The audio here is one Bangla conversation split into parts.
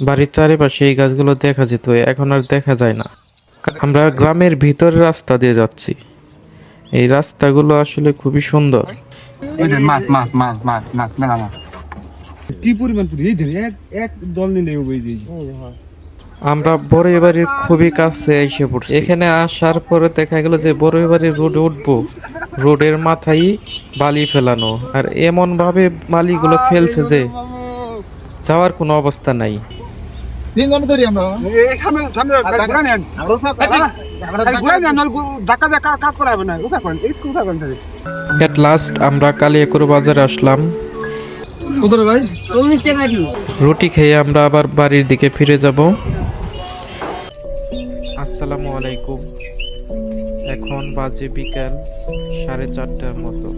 বাড়ির চারিপাশে এই গাছগুলো দেখা যেত, এখন আর দেখা যায় না। আমরা গ্রামের ভিতরে রাস্তা দিয়ে যাচ্ছি। এই রাস্তাগুলো আসলে খুবই সুন্দর। মাছ মাছ মাছ মাছ মাছ মেলা মাছ কি পরিমাণ পুরি এই ধরে এক এক দল নিলে ওই যে আমরা বড়ই বাড়ির খুবই কাছে এসে পড়ছি। এখানে আসার পরে দেখা গেল যে বড়ই বাড়ির রোডে উঠবো, রোডের মাথায় বালি ফেলানো, আর এমন ভাবে বালিগুলো ফেলছে যে যাওয়ার কোনো অবস্থা নাই। তিন জন ধরি আমরা এখানে সামনে ঘুরে নেন আমরা সব ঘুরে নেন ধাক্কা ধাক্কা কাজ করা হবে না ওটা কোন এই কোটা কোন ধরে এট লাস্ট আমরা কালিয়াকুর বাজারে আসলাম। উদর ভাই 19 টাকা দিও। রুটি খেয়ে আমরা আবার বাড়ির দিকে ফিরে যাব। আসসালামু আলাইকুম। এখন বাজে বিকাল 4:30টার মতো,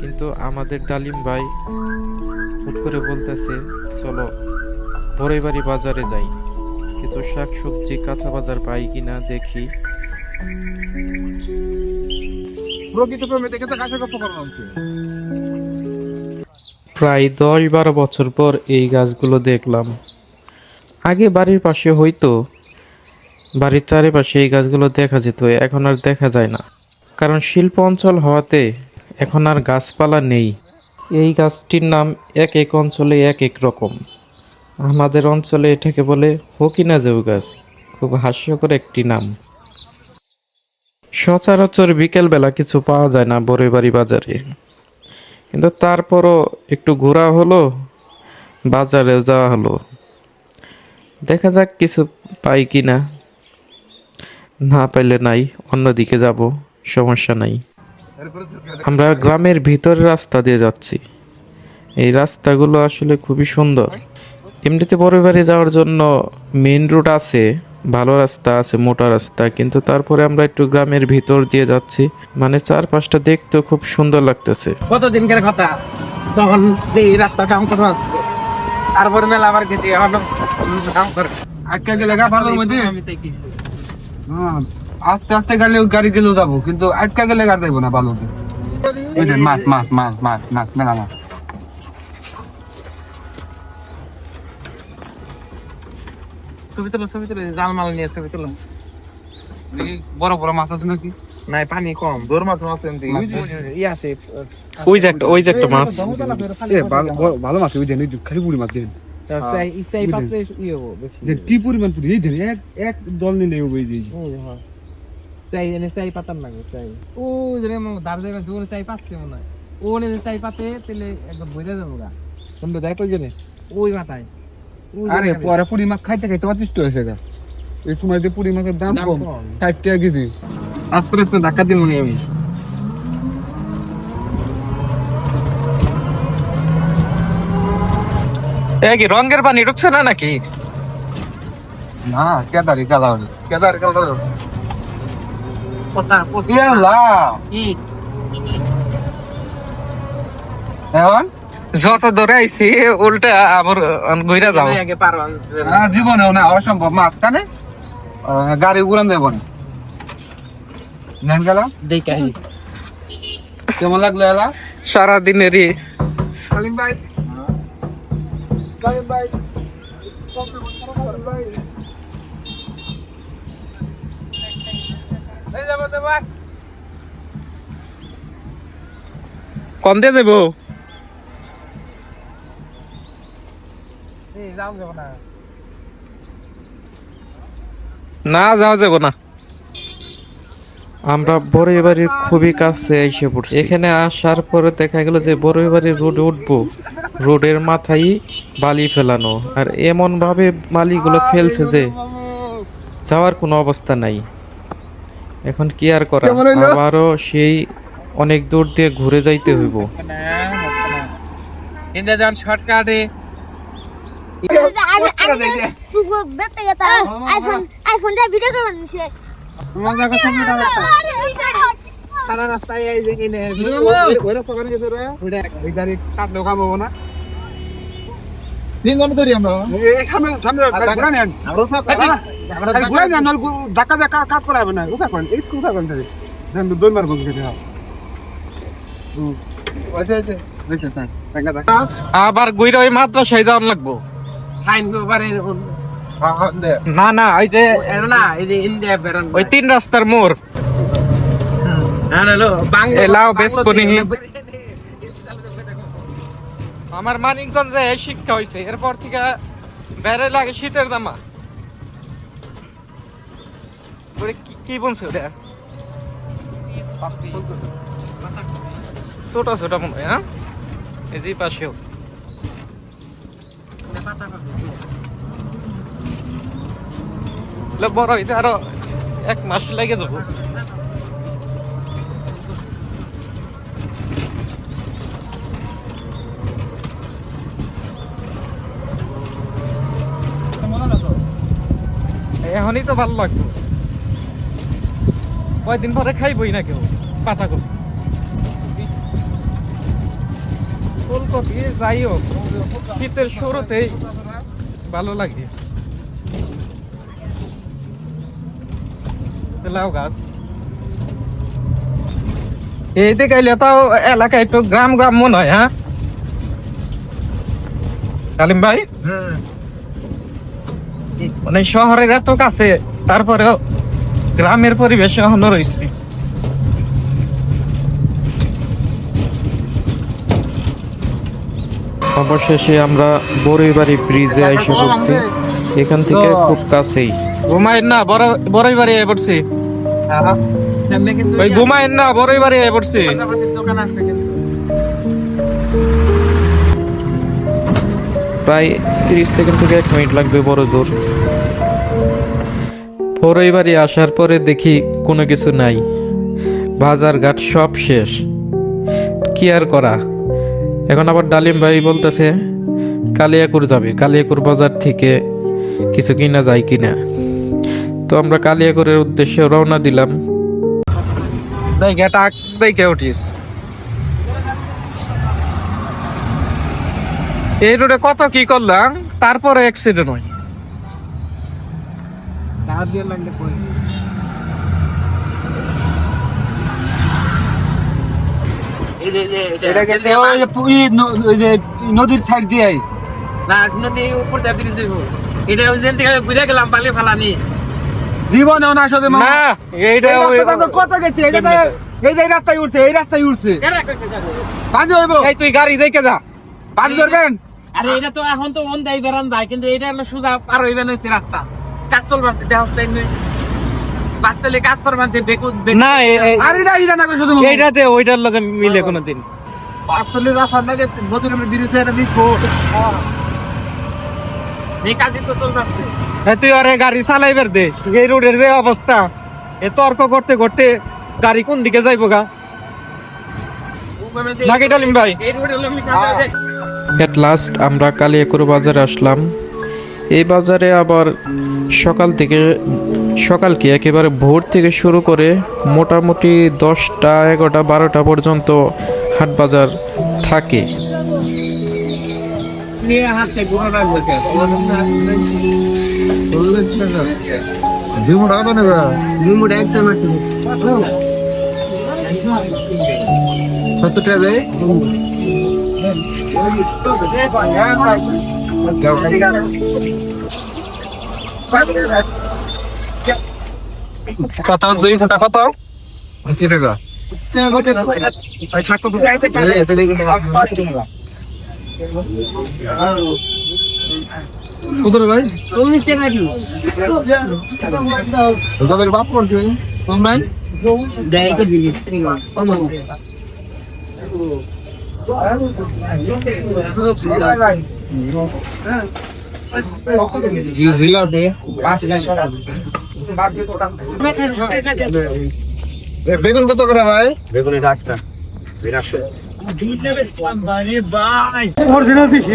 কিন্তু আমাদের ডালিম ভাই হুট করে বলতেছে চলো বড়ইবাড়ি বাজারে যাই, কিছু শাকসবজি কাঁচা বাজার পাই কিনা দেখি। প্রকৃত প্রেমে দেখে তো কাছে গপ্প করানো হচ্ছে। প্রায় 10-12 বছর পর এই গাছগুলো দেখলাম। আগে বাড়ির পাশে হয়তো, বাড়ির চারিপাশে এই গাছগুলো দেখা যেত, এখন আর দেখা যায় না, কারণ শিল্প অঞ্চল হওয়াতে এখন আর গাছপালা নেই। এই গাছটির নাম এক এক অঞ্চলে এক এক রকম। আমাদের অঞ্চলে এটাকে বলে হকিনা জেউ গাছ, খুব হাস্যকর একটি নাম। সচরাচর বিকেলবেলা কিছু পাওয়া যায় না বড়ইবাড়ি বাজারে, কিন্তু তারপরও একটু ঘোরা হলো, বাজারেও যাওয়া হলো, দেখা যাক কিছু পাই কিনা। না পাইলে নাই, অন্যদিকে যাব, সমস্যা নাই। আমরা গ্রামের ভিতরে রাস্তা দিয়ে যাচ্ছি। এই রাস্তাগুলো আসলে খুবই সুন্দর। এমনিতে বড়ইবাড়ি যাওয়ার জন্য মেইন রুট আছে, ভালো রাস্তা আছে, মোটা রাস্তা, কিন্তু তারপরে আমরা একটু গ্রামের ভিতর দিয়ে যাচ্ছি, মানে চারপাশটা দেখতে খুব সুন্দর লাগতেছে। কতদিনকার কথা, তখন যে এই রাস্তা কাম করা তারপরে মেলা আবার গেছি, এখন কাম করে আটকা গেলে গা ভালোর মধ্যে আমি তাই কিছু আস্তে আস্তে গেলে গাড়ি গেলেও যাবো, কিন্তু আটকা গেলে গাড়ি যাবো না ভালোতে। মাছ মাছ মাছ মাছ মাছ মেলা মাছ ছবি তুলো জাল মাল নিয়ে ছবি তুলো। বড় বড় মাছ আছে নাকি? নাই পানি কম, দৌড় মাছ আছে ই আছে। ওই যে একটা মাছ। ভালো মাছ ওই জানি খালি পুরি মাছ দেন ইসাই পাতে ইয়ে হবো বেশি। কি পরিমাণ পুরি এই জানি এক এক দল নিলে ওই যে চাই এনে চাই পাতার লাগে চাই ও যদি দার জায়গা জোরে চাই পাচ্ছে মনে হয় ও নে চাই পাতে তেলে একদম বইরে যাবো গা সুন্দর দেখ ওই জানি। ওই মাথায় আরে পরে পুরি মাছ খাইতে খাইতে অতিষ্ঠ হয়েছে গা। এই সময় যে পুরি মাছের দাম কম, 60 টাকা কেজি। আজ করে ধাক্কা দিল মনে আমি। কি রঙের পানি ঢুকছে না নাকি? না কেদারি কালার কেদার কালার পোসা পোসা ইয়াল্লা কি এখন যত ধরে আইছি উল্টা আবার ঘুরে যাও। আগে পারবা জীবনেও না অসম্ভব মাছ কানে গাড়ি উড়ান দেব না। নেন গেল দেখাই কেমন লাগলো এলা সারাদিনেরই কালিম ভাই কালিম ভাই এই যাব দেব কোন দিয়ে দেবো? এই যাও যাব না না, যাওয়া যাবো না। আমরা বড়ইবাড়ির খুবই কাছে এসে পড়ছি। এখানে আসার পরে দেখা গেল যে বড়ইবাড়ির রোডে উঠবো, রোডের মাথায় বালি ফেলানো, আর এমন ভাবে বালিগুলো ফেলছে যে যাওয়ার কোনো অবস্থা নাই। এখন কি আর করা, আবারও সেই অনেক দূর দিয়ে ঘুরে যাইতে হইব। ইন্দা যান শর্টকাটে আইফোন দিয়ে ভিডিও করে নিছে মজা কথা না সারা রাস্তায় এই যে কিনে ওই রাস্তা করে গেছে রে ওটা এই গাড়ি কাটলো খাবো না তিন জন ধরি আমরা এখানে সামনে ঘুরে নেন আমরা সব ঘুরে নেন ধাক্কা ধাক্কা কাজ করা হবে না ওটা কোন এই কোটা কোন ধরে দেন দুই মারবো কেটে দাও আচ্ছা আচ্ছা আচ্ছা টাকা টাকা আবার ঘুরে ওই মাদ্রাসায় যাওয়ার লাগবো। সাইন পারে না না ওই যে না এই যে ইন্ডিয়া বেরান ওই 3 রাস্তার মোড় না হলো লাও বেশ করি আমার মানিকগঞ্জে শিক্ষা হয়েছে এরপর থেকে বেড়ে লাগে শীতের জামা কি বলছে ওটা ছোট ছোট মনে হয় হ্যাঁ এই পাশেও বড় হইতে আরো 1 মাস লেগে যাবো এখনই তো ভালো লাগতো কয়দিন পরে খাইবই না কেউ পাতাকপি ফুলকপি যাই হোক শীতের শুরুতেই ভালো লাগে লাউ গাছ এই দিকে গেলে তাও এলাকায় একটু গ্রাম গ্রাম মনে হয় হ্যাঁ কালিম ভাই মানে শহরের এত কাছে তারপরেও গ্রামের পরিবেশ এখনো রয়েছে অবশেষে আমরা বড়ইবাড়ি ব্রিজে এসে পড়ছি এখান থেকে খুব কাছেই ঘুমায়েন না বড়ইবাড়ি এসে পড়ছি ভাই ঘুমায়েন না বড়ইবাড়ি এসে পড়ছি দোকান আসবে কিন্তু প্রায় 30 সেকেন্ড থেকে 1 মিনিট লাগবে বড় জোর বড়ইবাড়ি আসার পরে দেখি কোনো কিছু নাই বাজার ঘাট সব শেষ কি আর করা এখন আবার ডালিম ভাই বলতেছে কালিয়াকুর যাবে কালিয়াকুর বাজার থেকে কিছু কিনা যায় কিনা তো আমরা কালিয়াকুরের উদ্দেশ্যে রওনা দিলাম দেখে উঠিস এই রোডে কত কি করলাম তারপরে অ্যাক্সিডেন্ট হয় টাকা দিয়ে লাগলে পড়ে নদীর সাইড দিয়ে না নদী উপর দিয়ে ব্রিজ দিব এটা যেন থেকে ঘুরে গেলাম বালি ফালানি জীবনে না আসবে না এইটা কত গেছে এটা এই যে রাস্তায় উঠছে এই রাস্তায় উঠছে কেন কইতে যাবে বাজে হইব এই তুই গাড়ি দেখে যা বাজ করবেন আরে এটা তো এখন তো মন দেয় বেরান যায় কিন্তু এটা হলো সুদা পার হইবেন হইছে রাস্তা কাজ চলবাছে দেহ তাই নই বাসটালে কাজ করবান তে বেকু না আরে এটা না শুধু এইটাতে ওইটার লগে মিলে কোনোদিন আসলে রাস্তা লাগে নদীর বিরিছে এটা বিকো এই কাজই তো চলবাছে তুই আরে গাড়ি চালাইবার দে এই রোডের যে অবস্থা এ তর্ক করতে করতে গাড়ি কোন দিকে যাইবো গা নাকি ডালিম ভাই এই রোডে হলো আমি কাজ এট লাস্ট আমরা কালিয়াকুর বাজারে আসলাম এই বাজারে আবার সকাল কি একেবারে ভোর থেকে শুরু করে মোটামুটি 10টা 11টা 12টা পর্যন্ত হাট বাজার থাকে নিয়ে হাতে গুণ রাখবে বিমু টাকা তো নেবে নিমু একদম আছে 70 টাকা দেয় কত 2 ঘন্টা কত কি টাকা কত রে ভাই 19 টাকা দিও তোদের বাপ কোন তুই কমান দেয় তো দিলি কমান জিলা দে বেগুন কত করে ভাই বেগুন 100 অরিজিনাল দিছি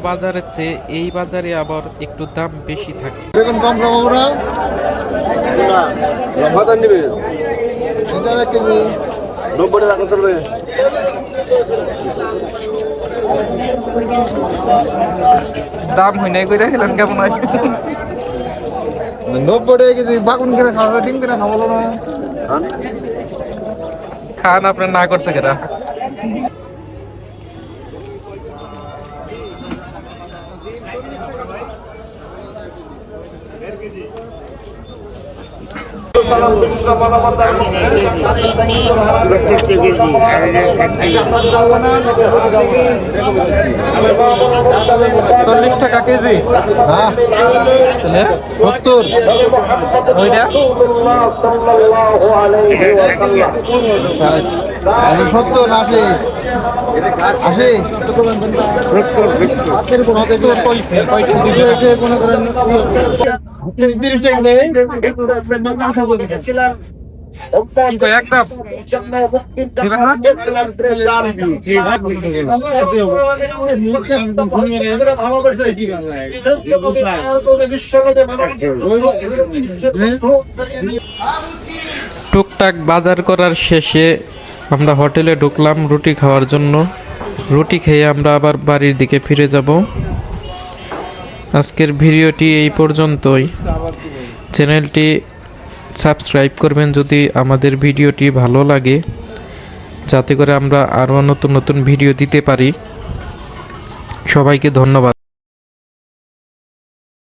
বাজারের চেয়ে এই বাজারে আবার একটু দাম বেশি থাকে বেগুন কম খাবো না লম্বা দাম নিবে এটা কেজি 90 টাকা করবে দাম হয় নাই কইরা খেলেন কেমন হয় 90 টাকা কেজি বাগুন করে খাওয়া ডিম করে খাবো না খান আপনার না করছে কেটা $40 টাকা কেজি। হ্যাঁ তাহলে 70 ওইটা 70 80 টুকটাক বাজার করার শেষে আমরা হোটেলে ঢুকলাম রুটি খাওয়ার জন্য। রুটি খেয়ে আমরা আবার বাড়ির দিকে ফিরে যাব। আজকের ভিডিওটি এই পর্যন্তই। চ্যানেলটি সাবস্ক্রাইব করবেন যদি আমাদের ভিডিওটি ভালো লাগে, যাতে করে আমরা আরও নতুন নতুন ভিডিও দিতে পারি। সবাইকে ধন্যবাদ।